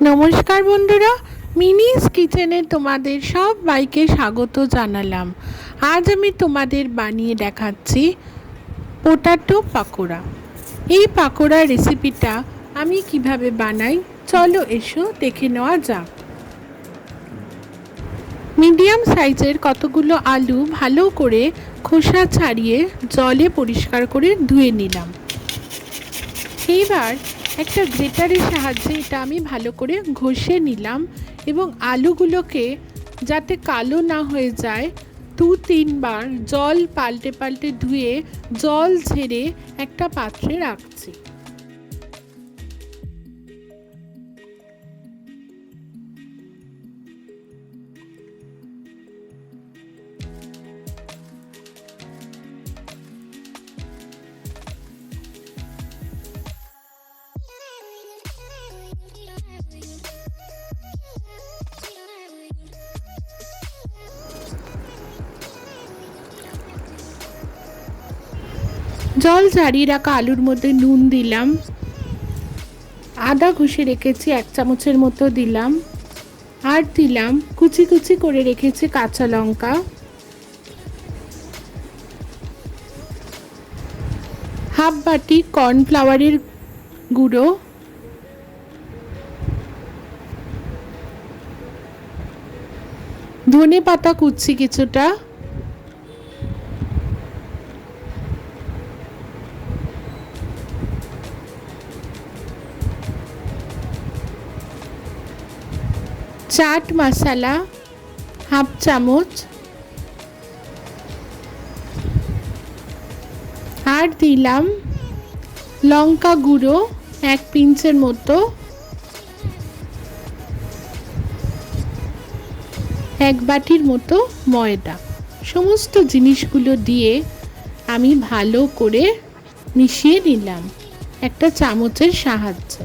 নমস্কার বন্ধুরা, মিনিস কিচেনে তোমাদের সবাইকে স্বাগত জানালাম। আজ আমি তোমাদের বানিয়ে দেখাচ্ছি পোটাটো পাকোড়া। এই পাকোড়া রেসিপিটা আমি কিভাবে বানাই চলো এসো দেখে নেওয়া যাক। মিডিয়াম সাইজের কতগুলো আলু ভালো করে খোসা ছাড়িয়ে জলে পরিষ্কার করে ধুয়ে নিলাম। এইবার একটা গ্রেটারের সাহায্যে এটা আমি ভালো করে ঘষে নিলাম এবং আলুগুলোকে যাতে কালো না হয়ে যায় 2-3 বার জল পাল্টে পাল্টে ধুয়ে জল ঝেড়ে একটা পাত্রে রাখছি। জল ঝারিয়ে রাখা আলুর মধ্যে নুন দিলাম, আদা ঘষে রেখেছি 1 চামচের মতো দিলাম, আর দিলাম কুচি কুচি করে রেখেছি কাঁচা লঙ্কা, হাফ বাটি কর্নফ্লাওয়ারের গুঁড়ো, ধনে পাতা কুচি কিছুটা, চাট মশলা হাফ চামচ, আর দিলাম লঙ্কা গুঁড়ো 1 পিঞ্চের মতো, 1 বাটির মতো ময়দা। সমস্ত জিনিসগুলো দিয়ে আমি ভালো করে মিশিয়ে নিলাম একটা চামচের সাহায্যে।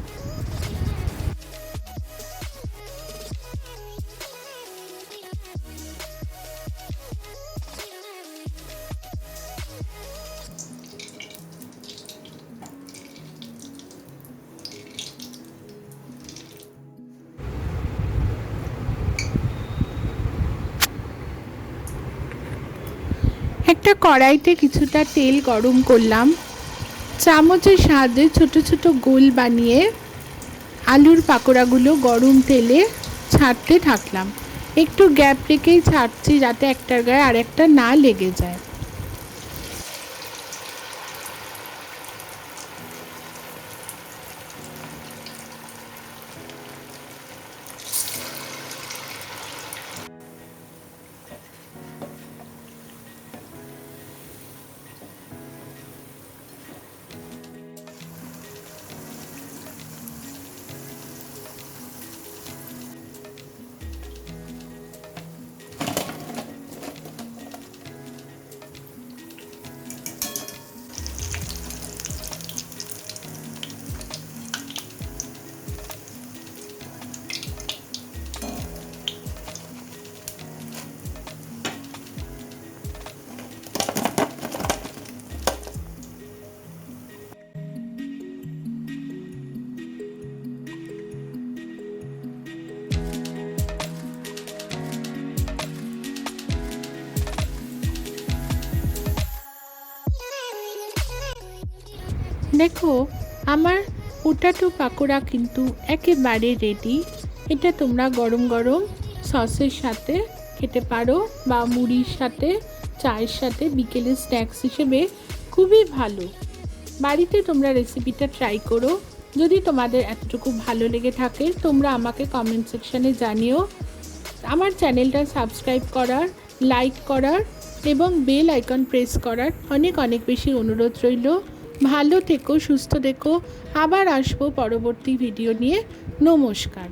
একটা কড়াইতে কিছুটা তেল গরম করলাম, চামচের সাহায্যে ছোট ছোট গোল বানিয়ে আলুর পাকোড়াগুলো গরম তেলে ছাড়তে থাকলাম। একটু গ্যাপ রেখেই ছাড়ছি যাতে একটার গায়ে আরেকটা না লেগে যায়। দেখো আমার পোটাটো পাকোড়া কিন্তু একেবারে রেডি। এটা তোমরা গরম গরম সসের সাথে খেতে পারো বা মুড়ির সাথে, চায়ের সাথে বিকেলের স্ন্যাক্স হিসেবে খুবই ভালো। বাড়িতে তোমরা রেসিপিটা ট্রাই করো। যদি তোমাদের এতটুকু ভালো লেগে থাকে তোমরা আমাকে কমেন্ট সেকশানে জানিও। আমার চ্যানেলটা সাবস্ক্রাইব করার, লাইক করার এবং বেল আইকন প্রেস করার অনেক অনেক বেশি অনুরোধ রইল। ভালো থেকো, সুস্থ থেকো। আবার আসবো পরবর্তী ভিডিও নিয়ে। নমস্কার।